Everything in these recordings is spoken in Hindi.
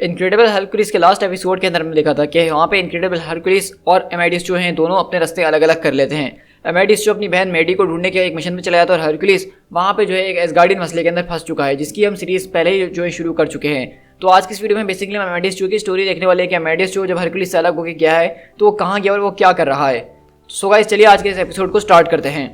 इनक्रेडिबल हरकुलिस के लास्ट एपिसोड के अंदर हमने देखा था कि वहाँ पे इनक्रेडिबल हरकुलिस और एमेडियस जो हैं दोनों अपने रास्ते अलग अलग कर लेते हैं। एमेडियस जो अपनी बहन मेडी को ढूंढने के एक मिशन में चला जाता है और हरकुलिस वहाँ पे जो है एक एसगार्डियन मसले के अंदर फंस चुका है, जिसकी हम सीरीज पहले ही जो है शुरू कर चुके हैं। तो आज की इस वीडियो में बेसिकली हम एमेडियस जो की स्टोरी देखने वाले हैं कि एमेडियस जो जब हरकुलिस से अलग होकर गया है तो वो कहाँ गया और वो क्या कर रहा है। सो गाइस चलिए आज के इस एपिसोड को स्टार्ट करते हैं।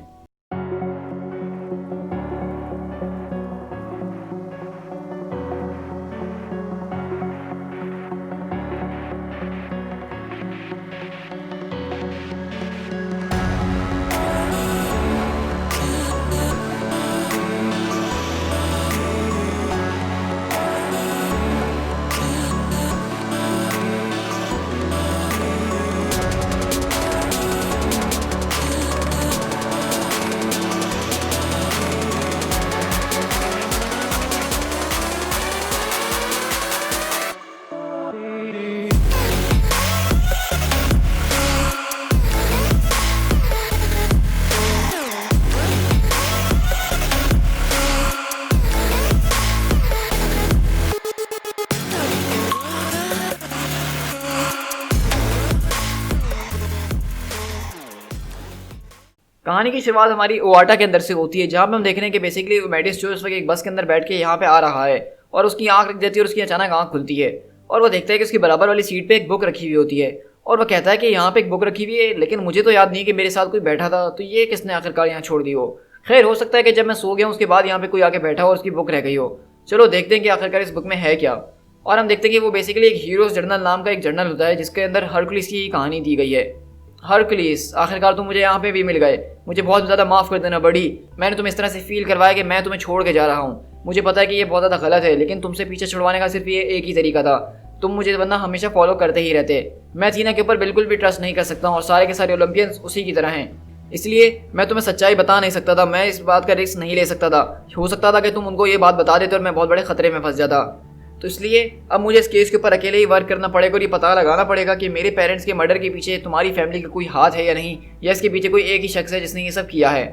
कहानी की शुरुआत हमारी ओवाटा के अंदर से होती है, जहाँ पे हम देख रहे हैं कि बेसिकली एमेडियस जो इस वक्त एक बस के अंदर बैठ के यहाँ पे आ रहा है और उसकी आंख रख देती है और उसकी अचानक आंख खुलती है और वो देखता है कि उसकी बराबर वाली सीट पे एक बुक रखी हुई होती है और वह कहता है कि यहाँ पे एक बुक रखी हुई है, लेकिन मुझे तो याद नहीं कि मेरे साथ कोई बैठा था, तो ये किसने आखिरकार यहाँ छोड़ दी हो। खैर हो सकता है कि जब मैं सो गया उसके बाद यहाँ पे कोई आके बैठा हो और उसकी बुक रह गई हो। चलो देखते हैं कि आखिरकार इस बुक में है क्या। और हम देखते हैं कि वो बेसिकली एक हीरोज जर्नल नाम का एक जर्नल होता है जिसके अंदर हरकुलिस की कहानी दी गई है। हरकुलिस आखिरकार तुम मुझे यहाँ पे भी मिल गए, मुझे बहुत ज़्यादा माफ़ कर देना बड़ी। मैंने तुम्हें इस तरह से फील करवाया कि मैं तुम्हें छोड़ के जा रहा हूँ। मुझे पता है कि ये बहुत ज़्यादा गलत है, लेकिन तुमसे पीछे छुड़वाने का सिर्फ ये एक ही तरीका था। तुम मुझे वरना हमेशा फॉलो करते ही रहते। मैं अथीना के ऊपर बिल्कुल भी ट्रस्ट नहीं कर सकता हूँ और सारे के सारे ओलंपियंस उसी की तरह हैं, इसलिए मैं तुम्हें सच्चाई बता नहीं सकता था। मैं इस बात का रिस्क नहीं ले सकता था। हो सकता था कि तुम उनको ये बात बता देते और मैं बहुत बड़े खतरे में फंस जाता। तो इसलिए अब मुझे इस केस के ऊपर अकेले ही वर्क करना पड़ेगा और ये पता लगाना पड़ेगा कि मेरे पेरेंट्स के मर्डर के पीछे तुम्हारी फैमिली का कोई हाथ है या नहीं, या इसके पीछे कोई एक ही शख्स है जिसने ये सब किया है।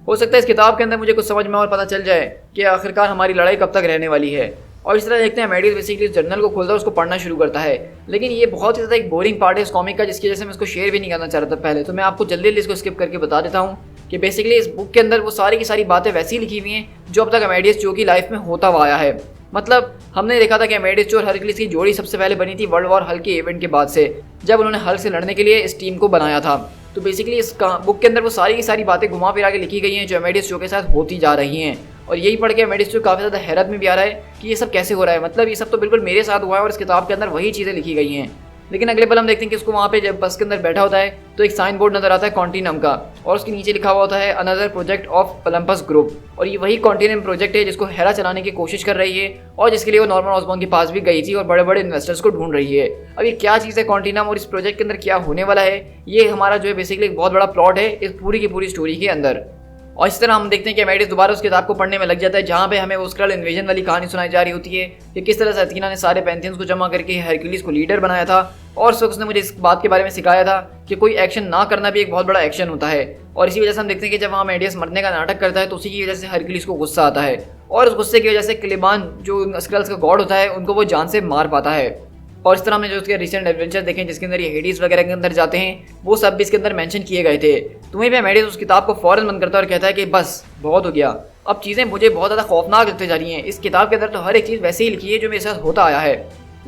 हो सकता है इस किताब के अंदर मुझे कुछ समझ में और पता चल जाए कि आखिरकार हमारी लड़ाई कब तक रहने वाली है। और इस तरह देखते हैं एमेडियस बेसिकली इस जर्नल को खोलता है, उसको पढ़ना शुरू करता है। लेकिन ये बहुत ही ज़्यादा एक बोरिंग पार्ट है इस कॉमिक का, जिसकी वजह से मैं इसको शेयर भी नहीं करना चाह रहा था पहले। तो मैं आपको जल्दी जल्दी इसको स्किप करके बता देता हूँ कि बेसिकली इस बुक के अंदर वो सारी की सारी बातें वैसी लिखी हुई हैं जो अब तक एमेडियस जो की लाइफ में होता हुआ आया है। मतलब हमने देखा था कि एमेडियस जो और हरकुलिस की जोड़ी सबसे पहले बनी थी वर्ल्ड वॉर हल्क के इवेंट के बाद से, जब उन्होंने हल्क से लड़ने के लिए इस टीम को बनाया था। तो बेसिकली इस बुक के अंदर वो सारी की सारी बातें घुमा फिरा के लिखी गई हैं जो एमेडियस जो के साथ होती जा रही हैं। और यही पढ़ के एमेडियस जो काफ़ी ज़्यादा हैरत में भी आ रहा है कि ये सब कैसे हो रहा है। मतलब ये सब तो बिल्कुल मेरे साथ हुआ है और इस किताब के अंदर वही चीज़ें लिखी गई हैं। लेकिन अगले पल हम देखते हैं कि उसको वहाँ पे जब बस के अंदर बैठा होता है तो एक साइन बोर्ड नजर आता है कॉन्टिनम का, और उसके नीचे लिखा हुआ होता है another project of Olympus group. और ये वही कॉन्टिनम प्रोजेक्ट है जिसको हेरा चलाने की कोशिश कर रही है और जिसके लिए वो नॉर्मन ऑसबॉर्न के पास भी गई थी और बड़े बड़े इन्वेस्टर्स को ढूंढ रही है। अब ये क्या चीज़ है कॉन्टिनम और इस प्रोजेक्ट के अंदर क्या होने वाला है, ये हमारा जो है बेसिकली एक बहुत बड़ा प्लॉट है इस पूरी की पूरी स्टोरी के अंदर। और इस तरह हम देखते हैं कि एमेडियस दोबारा उस किताब को पढ़ने में लग जाता है जहाँ पे हमें वो स्क्रल इन्वेजन वाली कहानी सुनाई जा रही होती है कि किस तरह से अथीना ने सारे पैंथियंस को जमा करके हरकुलिस को लीडर बनाया था और उस वक्त उसने मुझे इस बात के बारे में सिखाया था कि कोई एक्शन ना करना भी एक बहुत बड़ा एक्शन होता है। और इसी वजह से हम देखते हैं कि जब वहाँ एमेडियस मरने का नाटक करता है तो उसी की वजह से हरकुलिस को गुस्सा आता है और उस गुस्से की वजह से क्लिबान जो स्क्रल्स का गॉड होता है उनको वो जान से मार पाता है। और इस तरह हमने जो उसके रिसेंट एडवेंचर देखे जिसके अंदर ये हेडीज वगैरह के अंदर जाते हैं वो सब भी इसके अंदर मेंशन किए गए थे। तुम्हें भी एमेडियस उस किताब को फौरन बंद करता है और कहता है कि बस बहुत हो गया, अब चीज़ें मुझे बहुत ज़्यादा खौफनाक लगते जा रही हैं। इस किताब के अंदर तो हर एक चीज़ वैसे ही लिखी है जो मेरे साथ होता आया है।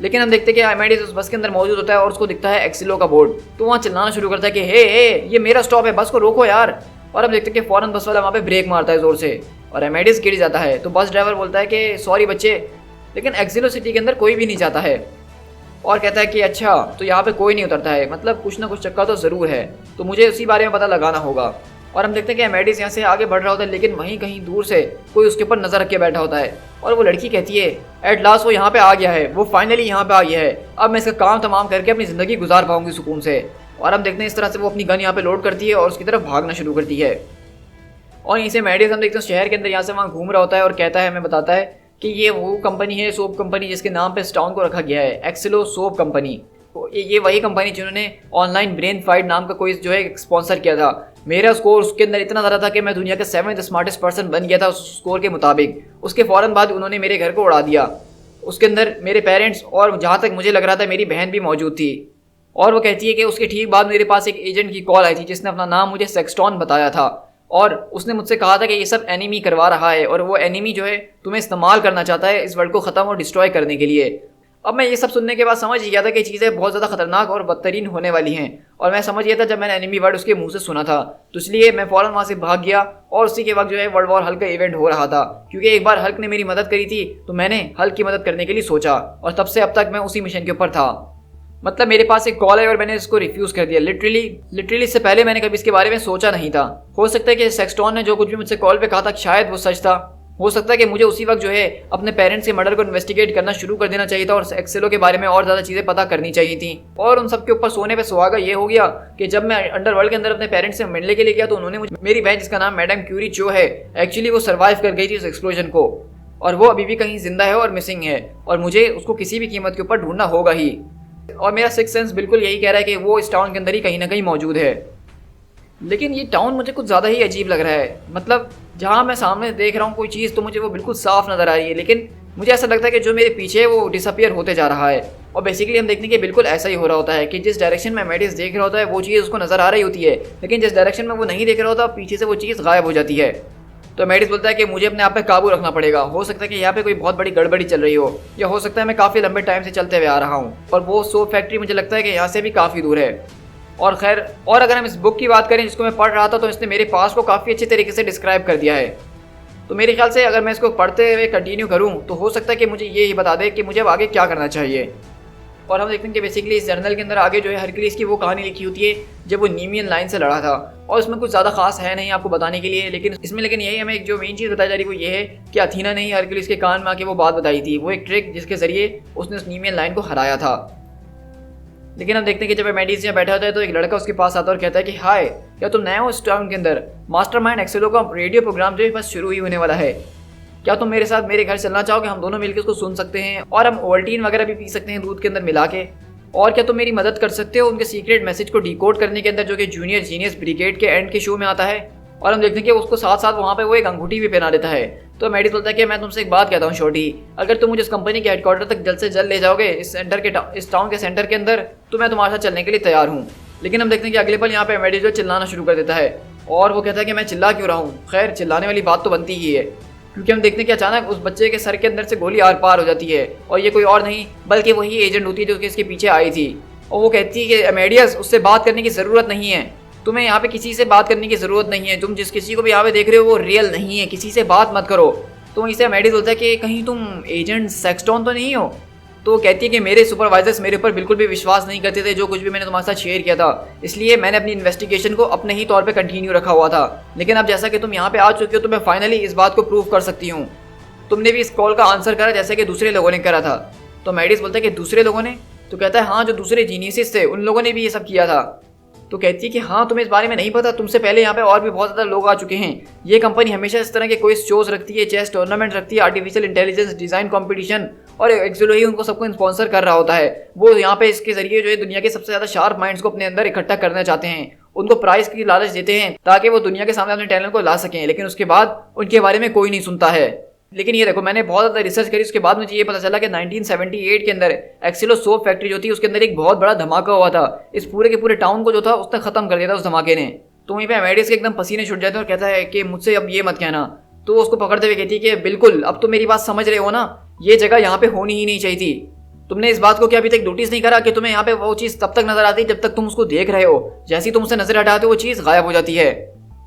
लेकिन हम देखते हैं कि एमेडियस उस बस के अंदर मौजूद होता है और उसको दिखता है एक्सिलो का बोर्ड, तो वहाँ चिल्लाना शुरू करता है कि हे ये मेरा स्टॉप है, बस को रोको यार। और हम देखते हैं कि फौरन बस वाला वहाँ पे ब्रेक मारता है ज़ोर से और एमेडियस गिर जाता है। तो बस ड्राइवर बोलता है कि सॉरी बच्चे, लेकिन एक्सिलो सिटी के अंदर कोई भी नहीं जाता है और कहता है कि अच्छा तो यहाँ पे कोई नहीं उतरता है, मतलब कुछ ना कुछ चक्कर तो ज़रूर है, तो मुझे उसी बारे में पता लगाना होगा। और हम देखते हैं कि एमेडियस यहाँ से आगे बढ़ रहा होता है, लेकिन वहीं कहीं दूर से कोई उसके ऊपर नज़र रख के बैठा होता है और वो लड़की कहती है एट लास्ट वो यहाँ पे आ गया है, वो फाइनली यहाँ पे आ गया है, अब मैं इसका काम तमाम करके अपनी ज़िंदगी गुजार पाऊंगी सुकून से। और हम देखते हैं इस तरह से वो अपनी गन यहाँ पे लोड करती है और उसकी तरफ भागना शुरू करती है। और यहीं से एमेडियस हम देखते हैं शहर के अंदर यहाँ से वहाँ घूम रहा होता है और कहता है, हमें बताता है कि ये वो कंपनी है सोप कंपनी जिसके नाम पे इस टाउन को रखा गया है, एक्सिलो सोप कंपनी। ये वही कंपनी जिन्होंने ऑनलाइन ब्रेन फाइट नाम का कोई जो है स्पॉन्सर किया था। मेरा स्कोर उसके अंदर इतना ज़्यादा था कि मैं दुनिया के 7th स्मार्टेस्ट पर्सन बन गया था उस स्कोर के मुताबिक। उसके फ़ौरन बाद उन्होंने मेरे घर को उड़ा दिया उसके अंदर मेरे पेरेंट्स और जहाँ तक मुझे लग रहा था मेरी बहन भी मौजूद थी। और वो कहती है कि उसके ठीक बाद मेरे पास एक एजेंट की कॉल आई थी जिसने अपना नाम मुझे सेक्सटॉन बताया था और उसने मुझसे कहा था कि ये सब एनिमी करवा रहा है और वो एनिमी जो है तुम्हें इस्तेमाल करना चाहता है इस वर्ल्ड को ख़त्म और डिस्ट्रॉय करने के लिए। अब मैं ये सब सुनने के बाद समझ गया था कि चीज़ें बहुत ज़्यादा खतरनाक और बदतरीन होने वाली हैं और मैं समझ गया था जब मैंने एनिमी वर्ड उसके मुंह से सुना था। तो इसलिए मैं फ़ौरन वहाँ से भाग गया और उसी के वक्त जो है वर्ल्ड वॉर हल्क का इवेंट हो रहा था, क्योंकि एक बार हल्क ने मेरी मदद करी थी तो मैंने हल्क की मदद करने के लिए सोचा और तब से अब तक मैं उसी मिशन के ऊपर था। मतलब मेरे पास एक कॉल है और मैंने इसको रिफ्यूज़ कर दिया। लिटरली इससे पहले मैंने कभी इसके बारे में सोचा नहीं था। हो सकता है कि सेक्सटॉन ने जो कुछ भी मुझसे कॉल पे कहा था शायद वो सच था। हो सकता है कि मुझे उसी वक्त जो है अपने पेरेंट्स के मर्डर को इन्वेस्टिगेट करना शुरू कर देना चाहिए था और एक्सेलो के बारे में और ज़्यादा चीज़ें पता करनी चाहिए थी। और उन सब के ऊपर सोने पे सुहागा ये हो गया कि जब मैं अंडरवर्ल्ड के अंदर अपने पेरेंट्स से मिलने के लिए गया तो उन्होंने मुझे मेरी बहन जिसका नाम मैडम क्यूरी चो है, एक्चुअली वो सर्वाइव कर गई थी उस एक्सप्लोजन को और वो अभी भी कहीं जिंदा है और मिसिंग है और मुझे उसको किसी भी कीमत के ऊपर ढूंढना होगा ही। और मेरा सिक्स सेंस बिल्कुल यही कह रहा है कि वो इस टाउन के अंदर ही कहीं ना कहीं मौजूद है। लेकिन ये टाउन मुझे कुछ ज़्यादा ही अजीब लग रहा है। मतलब जहाँ मैं सामने देख रहा हूँ कोई चीज़ तो मुझे वो बिल्कुल साफ नज़र आ रही है, लेकिन मुझे ऐसा लगता है कि जो मेरे पीछे है वो डिसअपियर होते जा रहा है। और बेसिकली हम देखने के बिल्कुल ऐसा ही हो रहा होता है कि जिस डायरेक्शन में मेडिस देख रहा होता है वो चीज़ उसको नज़र आ रही होती है, लेकिन जिस डायरेक्शन में वो नहीं देख रहा होता पीछे से वो चीज़ गायब हो जाती है। तो मेडिस बोलता है कि मुझे अपने आप पे काबू रखना पड़ेगा। हो सकता है कि यहाँ पे कोई बहुत बड़ी गड़बड़ी चल रही हो, या हो सकता है मैं काफ़ी लंबे टाइम से चलते हुए आ रहा हूँ और वो सोप फैक्ट्री मुझे लगता है कि यहाँ से भी काफ़ी दूर है। और खैर, और अगर हम इस बुक की बात करें जिसको मैं पढ़ रहा था तो इसने मेरे पास को काफ़ी अच्छे तरीके से डिस्क्राइब कर दिया है। तो मेरे ख्याल से अगर मैं इसको पढ़ते हुए कंटिन्यू करूँ तो हो सकता है कि मुझे ये ही बता दे कि मुझे अब आगे क्या करना चाहिए। और हम देखते हैं कि बेसिकली इस जर्नल के अंदर आगे जो है हरक्यूलिस की वो कहानी लिखी होती है जब वो नीमियन लाइन से लड़ा था। और इसमें कुछ ज़्यादा खास है नहीं आपको बताने के लिए, लेकिन यही हमें एक जो मेन चीज़ बताई जा रही है वो ये है कि अथीना ने ही हरक्यूलिस के कान में आके वो बात बताई थी, वो एक ट्रिक जिसके जरिए उसने उस नीमियन लाइन को हराया था। लेकिन हम देखते हैं कि जब मेडिस यहाँ बैठा होता है तो एक लड़का उसके पास आता है और कहता है कि हाय, क्या तुम नए हो इस टाउन के अंदर? मास्टरमाइंड एक्सेलो का रेडियो प्रोग्राम जो है बस शुरू ही होने वाला है। क्या तुम मेरे साथ मेरे घर चलना चाहोगे? हम दोनों मिलकर उसको सुन सकते हैं और हम ओवल्टीन वगैरह भी पी सकते हैं दूध के अंदर मिला के। और क्या तुम मेरी मदद कर सकते हो उनके सीक्रेट मैसेज को डिकोड करने के अंदर जो कि जूनियर जीनियस ब्रिगेड के एंड के शो में आता है? और हम देखते हैं कि उसको साथ साथ वहाँ पे वो एक अंगूठी भी पहना देता है। तो मेडिस बोलता है कि मैं तुमसे एक बात कहता हूँ छोटी, अगर तुम मुझे इस कंपनी के हेडक्वार्टर तक जल्द से जल्द ले जाओगे इस टाउन के सेंटर के अंदर, तो मैं तुम्हारे साथ चलने के लिए तैयार हूँ। लेकिन हम देखते हैं कि अगले पल यहाँ पे मेडिस जो चिल्लाना शुरू कर देता है और वो कहता है कि मैं चिल्ला क्यों रहा हूँ। खैर, चिल्लाने वाली बात तो बनती ही है, क्योंकि हम देखते हैं कि अचानक उस बच्चे के सर के अंदर से गोली आर पार हो जाती है और ये कोई और नहीं बल्कि वही एजेंट होती है जो कि इसके पीछे आई थी। और वो कहती है कि अमेडियस, उससे बात करने की ज़रूरत नहीं है, तुम्हें यहाँ पे किसी से बात करने की ज़रूरत नहीं है, तुम जिस किसी को भी यहाँ पे देख रहे हो वो रियल नहीं है, किसी से बात मत करो। तो वहीं से मेडिस बोलता है कि कहीं तुम एजेंट सेक्सटॉन तो नहीं हो? तो वो कहती है कि मेरे सुपरवाइजर्स मेरे ऊपर बिल्कुल भी विश्वास नहीं करते थे जो कुछ भी मैंने तुम्हारे साथ शेयर किया था, इसलिए मैंने अपनी इन्वेस्टिगेशन को अपने ही तौर पे कंटिन्यू रखा हुआ था। लेकिन अब जैसा कि तुम यहाँ पे आ चुके हो तो मैं फाइनली इस बात को प्रूव कर सकती हूँ। तुमने भी इस कॉल का आंसर करा जैसे कि दूसरे लोगों ने करा था। तो मेडिस बोलता है कि दूसरे लोगों ने? तो कहता है हाँ, जो दूसरे जीनियसिस थे उन लोगों ने भी ये सब किया था। तो कहती है कि हाँ, तुम्हें इस बारे में नहीं पता, तुमसे पहले यहाँ पे और भी बहुत ज़्यादा लोग आ चुके हैं। ये कंपनी हमेशा इस तरह के कोई शोज रखती है, चेस टूर्नामेंट रखती है, आर्टिफिशियल इंटेलिजेंस डिज़ाइन कंपटीशन, और एक्चुअली ही उनको सबको स्पॉन्सर कर रहा होता है। वो यहाँ पे इसके जरिए जो है दुनिया के सबसे ज़्यादा शार्प माइंड्स को अपने अंदर इकट्ठा करना चाहते हैं, उनको प्राइस की लालच देते हैं ताकि वो दुनिया के सामने अपने टैलेंट को ला सकें, लेकिन उसके बाद उनके बारे में कोई नहीं सुनता है। लेकिन ये देखो, मैंने बहुत ज़्यादा रिसर्च करी, उसके बाद मुझे ये पता चला कि 1978 के अंदर एक्सेलो सोप फैक्ट्री जो थी उसके अंदर एक बहुत बड़ा धमाका हुआ था। इस पूरे के पूरे टाउन को जो था उसने ख़त्म कर दिया था उस धमाके ने। तो वहीं पे मेडिस के एकदम पसीने छूट जाते हैं और कहता है कि मुझसे अब ये मत कहना। तो उसको पकड़ते हुए कहती है कि बिल्कुल, अब तो मेरी बात समझ रहे हो ना, ये जगह यहाँ पे होनी ही नहीं चाहिए थी। तुमने इस बात को क्या अभी तक नोटिस नहीं करा कि तुम्हें यहाँ पे वो चीज़ तब तक नजर आती है जब तक तुम उसको देख रहे हो, जैसे ही तुम उसे नजर हटाते हो वो चीज़ गायब हो जाती है।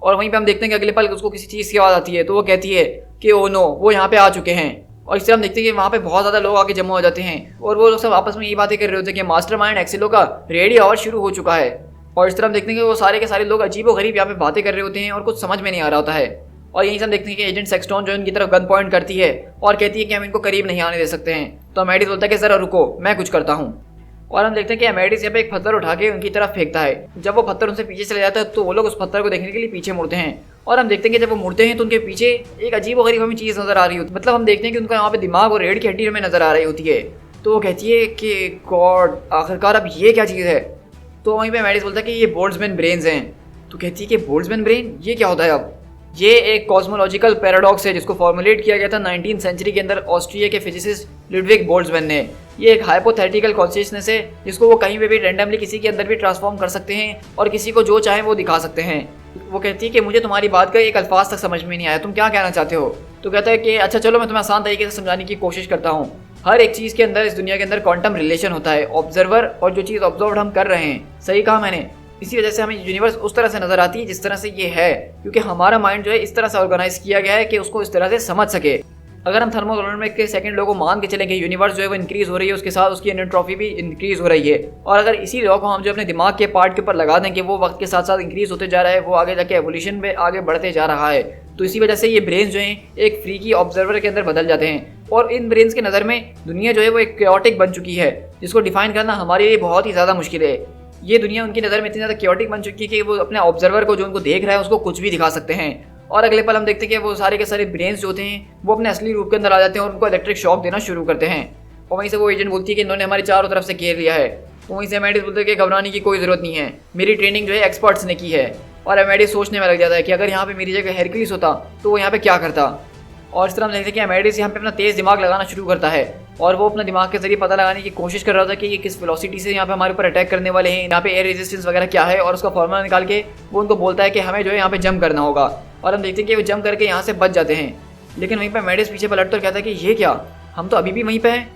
और वहीं पे हम देखते हैं कि अगले पल उसको किसी चीज़ की आवाज़ आती है, तो वो कहती है कि ओ नो, वो यहाँ पे आ चुके हैं। और इससे हम देखते हैं कि वहाँ पे बहुत ज़्यादा लोग आके जमा हो जाते हैं और वो लोग सब आपस में यही बातें कर रहे होते हैं कि मास्टरमाइंड एक्सेलो का रेडियो आवर शुरू हो चुका है। और इस तरह हम देखते हैं कि वो सारे के सारे लोग अजीब व गरीब यहाँ पे बातें कर रहे होते हैं और कुछ समझ में नहीं आ रहा होता है। और यहीं से हम देखते हैं कि एजेंट सेक्सटॉन जो इनकी तरफ गन पॉइंट करती है और कहती है कि हम इनको करीब नहीं आने दे सकते हैं। तो मेडिस बोलता है कि ज़रा रुको, मैं कुछ करता हूँ। और हम देखते हैं कि मेडिस यहाँ पे एक पत्थर उठा के उनकी तरफ फेंकता है। जब वो पत्थर उनसे पीछे चले जाता है तो वो लोग उस पत्थर को देखने के लिए पीछे मुड़ते हैं। और हम देखते हैं कि जब वो मुड़ते हैं तो उनके पीछे एक अजीब और गरीब हमें चीज़ नजर आ रही होती है। मतलब हम देखते हैं कि उनका यहाँ पे दिमाग और रीढ़ की हड्डी हमें नजर आ रही होती है। तो वो कहती है कि गॉड, आखिरकार अब ये क्या चीज़ है? तो वहीं पे मेडिस बोलता है कि ये बोल्ट्जमैन ब्रेन्स हैं। तो कहती है कि बोल्ट्जमैन ब्रेन, ये क्या होता है? अब ये एक कॉस्मोलॉजिकल पैराडॉक्स है जिसको फॉर्मुलेट किया गया था 19th सेंचुरी के अंदर ऑस्ट्रिया के फिजिसिस्ट लुडविग बोल्ट्जमैन ने। ये एक हाइपोथेटिकल कॉन्शियसनेस है जिसको वो कहीं पे भी रैंडमली किसी के अंदर भी ट्रांसफॉर्म कर सकते हैं और किसी को जो चाहे वो दिखा सकते हैं। वो कहती है कि मुझे तुम्हारी बात का एक अल्फाज तक समझ में नहीं आया, तुम क्या कहना चाहते हो। तो कहता है कि अच्छा चलो मैं तुम्हें आसान तरीके से समझाने की कोशिश करता हूँ। हर एक चीज़ के अंदर, इस दुनिया के अंदर क्वांटम रिलेशन होता है। ऑब्जर्वर और जो चीज़ ऑब्जर्व हम कर रहे हैं, सही कहा मैंने, इसी वजह से हमें यूनिवर्स उस तरह से नजर आती है जिस तरह से ये है, क्योंकि हमारा माइंड जो है इस तरह से ऑर्गेनाइज किया गया है कि उसको इस तरह से समझ सके। अगर हम थर्मोडायनामिक्स के सेकंड लॉ को मान के चलेंगे, यूनिवर्स जो है वो इंक्रीज हो रही है, उसके साथ उसकी एंट्रोपी भी इंक्रीज हो रही है। और अगर इसी लॉ को हम जो अपने दिमाग के पार्ट के ऊपर लगा दें कि वो वक्त के साथ साथ इंक्रीज होते जा रहा है, वो आगे जाके एवोल्यूशन में आगे बढ़ते जा रहा है, तो इसी वजह से ये ब्रेन जो हैं एक फ्रीकी ऑब्जर्वर के अंदर बदल जाते हैं। और इन ब्रेन्स के नज़र में दुनिया जो है वो एक क्योटिक बन चुकी है, जिसको डिफाइन करना हमारे लिए बहुत ही ज़्यादा मुश्किल है। ये दुनिया उनकी नज़र में इतनी ज़्यादा क्योटिक बन चुकी है कि वो अपने ऑब्जर्वर को, जो उनको देख रहा है, उसको कुछ भी दिखा सकते हैं। और अगले पल हम देखते हैं कि वो सारे के सारे ब्रेन्स जो होते हैं वो अपने असली रूप के अंदर आ जाते हैं और उनको इलेक्ट्रिक शॉक देना शुरू करते हैं। और वहीं से वो एजेंट बोलती है कि इन्होंने हमारी चारों तरफ से घेर लिया है। तो वहीं से एमेडिस बोलते हैं कि घबराने की कोई ज़रूरत नहीं है, मेरी ट्रेनिंग जो है एक्सपर्ट्स ने की है। और एमेडिस सोचने में लग जाता है कि अगर यहाँ पे मेरी जगह हेरक्यूलिस होता तो वो यहाँ पे क्या करता। और इस तरह हम देखते हैं कि एमेडिस यहाँ पे अपना तेज़ दिमाग लगाना शुरू करता है और वो अपना दिमाग के जरिए पता लगाने की कोशिश कर रहा था कि ये किस वेलोसिटी से यहाँ पे हमारे ऊपर अटैक करने वाले हैं, यहाँ पे एयर रेजिस्टेंस वगैरह क्या है, और उसका फॉर्मूला निकाल के वो उनको बोलता है कि हमें जो है यहाँ पे जंप करना होगा। और हम देखते हैं कि वो जंप करके यहाँ से बच जाते हैं। लेकिन वहीं पर एमेडिस पीछे पलटता और कहता है कि ये क्या, हम तो अभी भी वहीं पर हैं।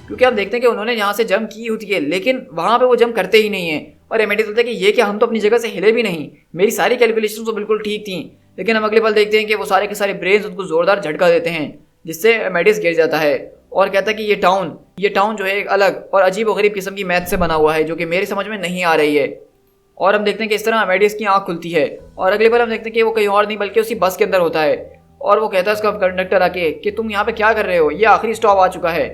क्योंकि आप देखते हैं कि उन्होंने यहाँ से जंप की होती है लेकिन वहाँ पर वो जंप करते ही नहीं है। और एमेडिस बोलता है कि ये क्या, हम तो अपनी जगह से हिले भी नहीं, मेरी सारी कैलकुलेशन तो बिल्कुल ठीक थी। लेकिन हम अगले पल देखते हैं कि वो सारे के सारे ब्रेन्स उनको जोरदार झटका देते हैं, जिससे एमेडिस गिर जाता है और कहता है कि ये टाउन जो है एक अलग और अजीब व गरीब किस्म की मैथ से बना हुआ है जो कि मेरी समझ में नहीं आ रही है। और हम देखते हैं कि इस तरह एमेडिस की आंख खुलती है और अगले बार हम देखते हैं कि वो कहीं और नहीं बल्कि उसी बस के अंदर होता है। और वो कहता है उसका कंडक्टर आके कि तुम यहाँ पे क्या कर रहे हो, ये आखिरी स्टॉप आ चुका है।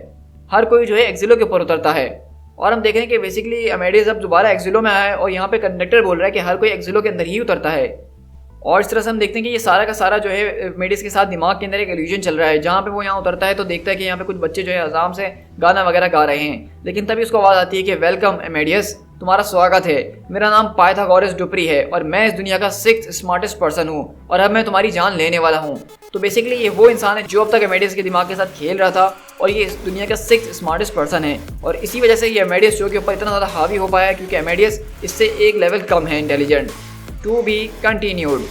हर कोई जो है एक्सिलो के ऊपर उतरता है और हम देख रहे हैं कि बेसिकली एमेडिस अब दोबारा एक्सिलो में आया है और यहाँ पे कंडक्टर बोल रहा है कि हर कोई एक्सिलो के अंदर ही उतरता है। और इस तरह से हम देखते हैं कि ये सारा का सारा जो है एमेडिस के साथ दिमाग के अंदर एक इल्यूजन चल रहा है। जहाँ पे वो यहाँ उतरता है तो देखता है कि यहाँ पे कुछ बच्चे जो है आराम से गाना वगैरह गा रहे हैं। लेकिन तभी उसको आवाज़ आती है कि वेलकम एमेडियस, तुम्हारा स्वागत है, मेरा नाम पाइथागोरस डुप्री है और मैं इस दुनिया का 6th स्मार्टेस्ट पर्सन हूँ और अब मैं तुम्हारी जान लेने वाला हूँ। तो बेसिकली ये वो इंसान है जो अब तक एमेडियस के दिमाग के साथ खेल रहा था और ये इस दुनिया का 6th स्मार्टेस्ट पर्सन है। और इसी वजह से ये एमेडियस शो के ऊपर इतना ज़्यादा हावी हो पाया है क्योंकि एमेडियस इससे एक लेवल कम है इंटेलिजेंट। To be continued.